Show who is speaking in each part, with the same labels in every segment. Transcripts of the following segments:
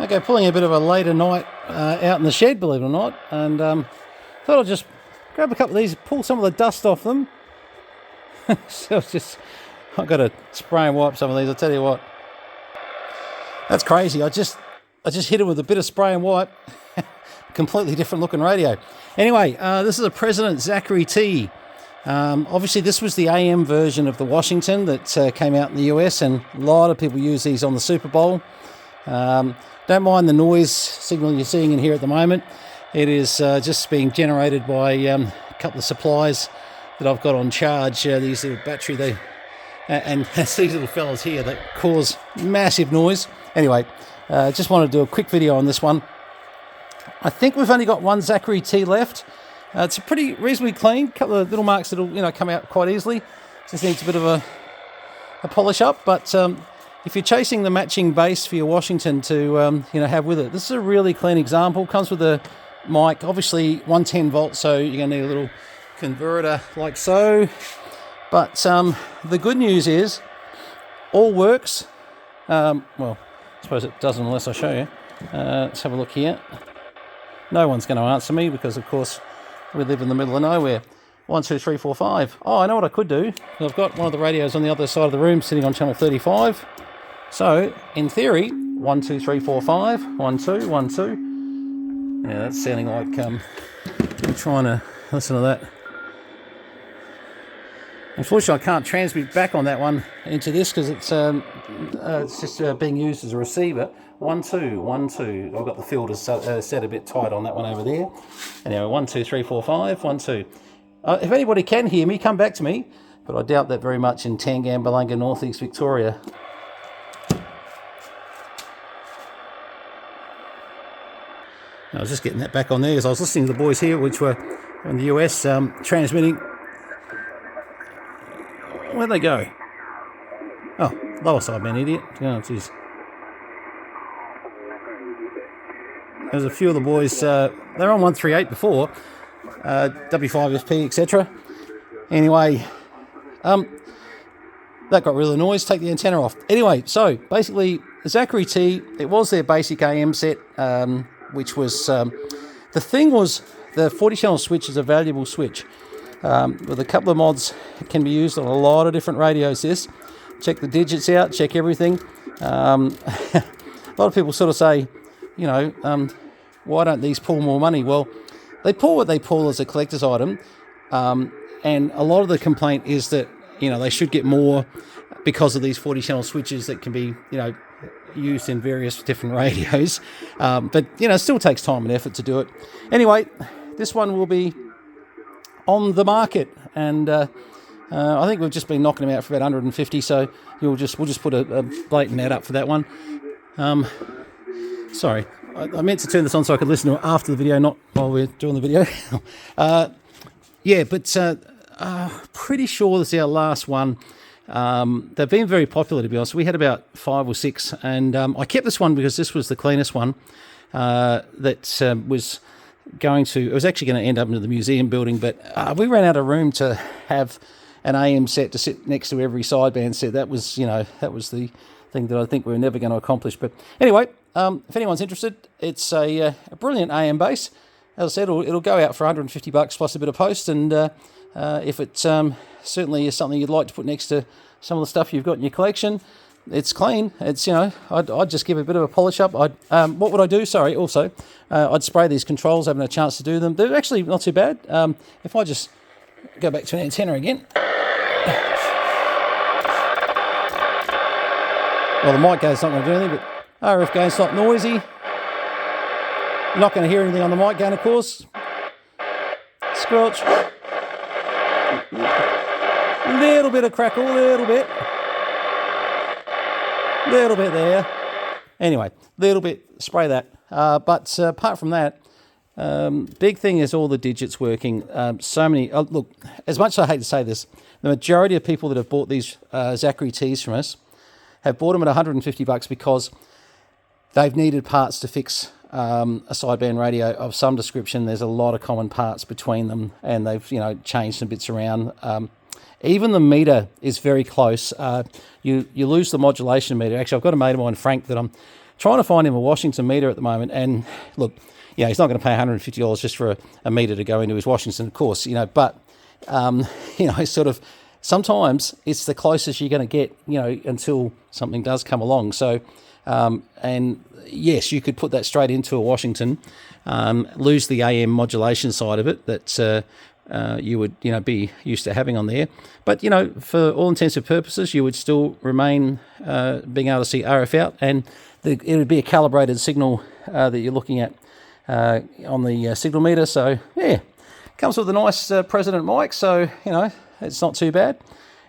Speaker 1: Okay, pulling a bit of a later night out in the shed, believe it or not, and thought I'd just grab a couple of these, pull some of the dust off them. So I've got to spray and wipe some of these. I'll tell you what, that's crazy. I just hit it with a bit of spray and wipe. Completely different looking radio. Anyway, this is a President Zachary T. Obviously, this was the AM version of the Washington that came out in the US, and a lot of people use these on the Super Bowl. Don't mind the noise signal you're seeing in here at the moment. It is just being generated by a couple of supplies that I've got on charge. These little battery, and these little fellas here that cause massive noise. Anyway, just wanted to do a quick video on this one. I think we've only got one Zachary T left. It's a pretty reasonably clean. Couple of little marks that'll come out quite easily. Just needs a bit of a polish up, but if you're chasing the matching base for your Washington to have with it, this is a really clean example. Comes with a mic, obviously 110 volts, so you're going to need a little converter like so. But the good news is, all works. Well, I suppose it doesn't unless I show you. Let's have a look here. No one's going to answer me because, of course, we live in the middle of nowhere. 1, 2, 3, 4, 5. Oh, I know what I could do. I've got one of the radios on the other side of the room sitting on channel 35. So, in theory, 1, 2, 3, 4, 5. 1, 2, 1, 2. Yeah, that's sounding like I'm trying to listen to that. Unfortunately, I can't transmit back on that one into this because it's just being used as a receiver. 1, 2, 1, 2. I've got the filters set a bit tight on that one over there. Anyway, 1, 2, 3, 4, 5. 1, 2. If anybody can hear me, come back to me. But I doubt that very much in Tangambalanga, northeast Victoria. I was just getting that back on there because I was listening to the boys here, which were in the US, transmitting. Where'd they go? Oh, lower side, man, idiot. Oh, jeez. There's a few of the boys, they're on 138 before, W5FP, etc. Anyway, that got really noise, take the antenna off. Anyway, so basically, Zachary T, it was their basic AM set, which was, the thing was, the 40 channel switch is a valuable switch. With a couple of mods, it can be used on a lot of different radios. This, check the digits out, check everything. A lot of people sort of say, why don't these pull more money? Well, they pull what they pull as a collector's item, and a lot of the complaint is that they should get more because of these 40 channel switches that can be used in various different radios. But it still takes time and effort to do it. Anyway, this one will be on the market, and I think we've just been knocking them out for about 150. So we'll just put a blatant ad up for that one. Sorry, I meant to turn this on so I could listen to it after the video, not while we're doing the video. Pretty sure this is our last one. They've been very popular, to be honest. We had about 5 or 6, and I kept this one because this was the cleanest one that was it was actually going to end up in the museum building, but we ran out of room to have an AM set to sit next to every sideband set. That was the thing that I think we were never going to accomplish. But anyway, if anyone's interested, it's a brilliant AM base. As I said, it'll go out for $150 plus a bit of post, and if it certainly is something you'd like to put next to some of the stuff you've got in your collection, it's clean. It's I'd just give it a bit of a polish up. What would I do? Sorry. Also, I'd spray these controls. Having a chance to do them, they're actually not too bad. If I just go back to an antenna again. Well, the mic gain's not going to do anything, but RF gain's not noisy. You're not going to hear anything on the mic gain, of course. Squelch. Little bit of crackle, little bit there. Anyway, little bit, spray that. But apart from that, big thing is all the digits working. So many, look, as much as I hate to say this, the majority of people that have bought these Zachary T's from us have bought them at $150 because they've needed parts to fix a sideband radio of some description. There's a lot of common parts between them, and they've changed some bits around. Even the meter is very close. You lose the modulation meter. Actually, I've got a mate of mine, Frank, that I'm trying to find him a Washington meter at the moment. And look, you know, he's not going to pay $150 just for a meter to go into his Washington, of course, you know, but, you know, sort of sometimes it's the closest you're going to get, you know, until something does come along. So, and yes, you could put that straight into a Washington, lose the AM modulation side of it that you would, you know, be used to having on there. But, you know, for all intents and purposes, you would still remain being able to see RF out, and it would be a calibrated signal that you're looking at on the signal meter. So, yeah, comes with a nice President mic, so, you know, it's not too bad.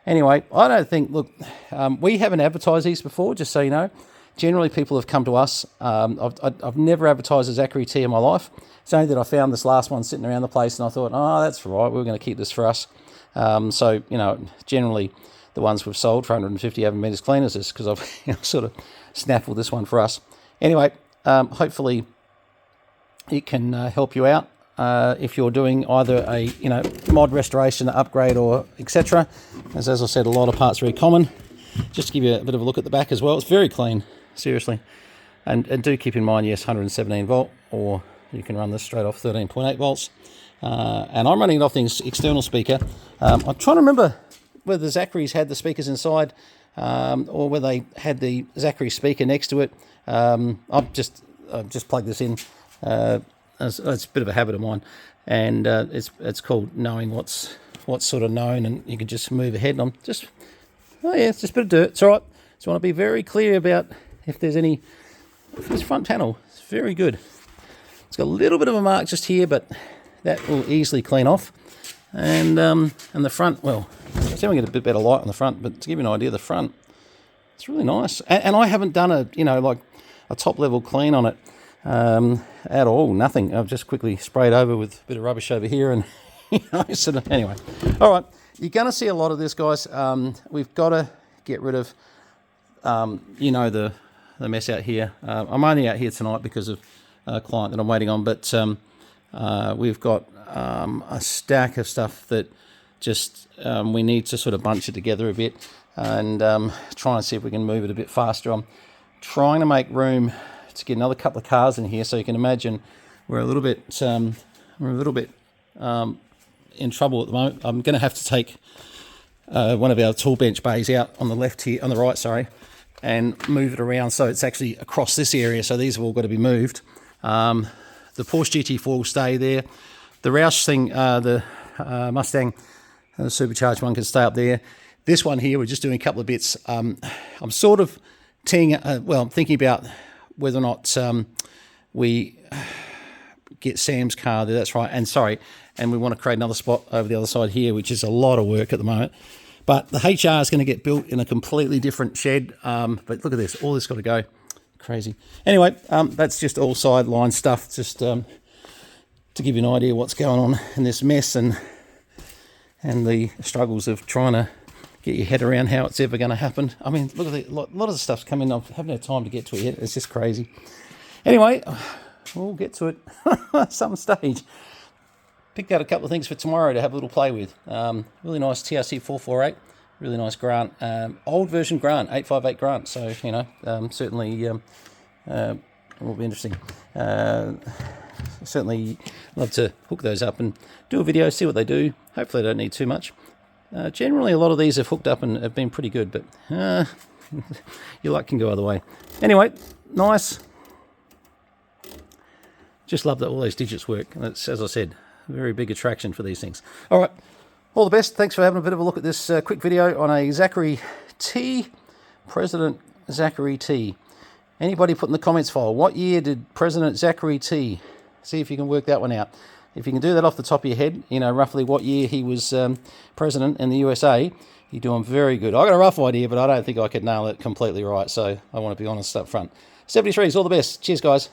Speaker 1: Anyway, I don't think, look, we haven't advertised these before, just so you know. Generally, people have come to us. I've never advertised a Zachary T in my life. It's only that I found this last one sitting around the place, and I thought, oh, that's right, we're going to keep this for us. So, you know, generally the ones we've sold for 150 haven't been as clean as this, because I've, you know, sort of snaffled this one for us. Anyway, hopefully it can help you out if you're doing either a, you know, mod restoration, upgrade, or etc. As I said, a lot of parts are very common. Just to give you a bit of a look at the back as well, it's very clean, seriously. And do keep in mind, yes, 117 volt, or you can run this straight off 13.8 volts. And I'm running it off the external speaker. I'm trying to remember whether Zachary's had the speakers inside, or whether they had the Zachary speaker next to it. I've just plugged this in. It's a bit of a habit of mine, and it's called knowing what's sort of known, and you can just move ahead. And I'm just, oh yeah, it's just a bit of dirt. It's all right. So I want to be very clear about if there's any. This front panel, it's very good. It's got a little bit of a mark just here, but that will easily clean off. And the front, well, I see we get a bit better light on the front, but to give you an idea, the front, it's really nice. And I haven't done a, you know, like a top level clean on it at all. Nothing. I've just quickly sprayed over with a bit of rubbish over here, and you know, sort of, anyway. All right, you're going to see a lot of this, guys. We've got to get rid of, you know, the mess out here. I'm only out here tonight because of a client that I'm waiting on, but we've got a stack of stuff that just we need to sort of bunch it together a bit, and try and see if we can move it a bit faster. I'm trying to make room to get another couple of cars in here, so you can imagine we're a little bit in trouble at the moment. I'm going to have to take one of our tool bench bays out on the left here, on the right, sorry, and move it around so it's actually across this area. So these have all got to be moved. The Porsche GT4 will stay there. The Roush thing, the Mustang, the supercharged one, can stay up there. This one here, we're just doing a couple of bits. I'm sort of I'm thinking about whether or not we get Sam's car there. That's right. And sorry, and we want to create another spot over the other side here, which is a lot of work at the moment. But the HR is going to get built in a completely different shed. But look at this, all this got to go. Crazy. Anyway, that's just all sideline stuff, just to give you an idea what's going on in this mess, and the struggles of trying to get your head around how it's ever going to happen. I mean, look at a lot of the stuff's coming. I haven't had time to get to it yet. It's just crazy. Anyway, we'll get to it at some stage. Picked out a couple of things for tomorrow to have a little play with. Really nice TRC 448, really nice Grant, old version Grant, 858 Grant. So, you know, certainly will be interesting. Certainly love to hook those up and do a video, see what they do. Hopefully I don't need too much. Generally a lot of these have hooked up and have been pretty good, but your luck can go either way. Anyway, nice. Just love that all those digits work. That's, as I said, a very big attraction for these things. All right, all the best. Thanks for having a bit of a look at this quick video on a Zachary T, President Zachary T. Anybody put in the comments file, what year did President Zachary T? See if you can work that one out. If you can do that off the top of your head, you know, roughly what year he was president in the USA, you're doing very good. I got a rough idea, but I don't think I could nail it completely right, so I want to be honest up front. 73s, all the best. Cheers, guys.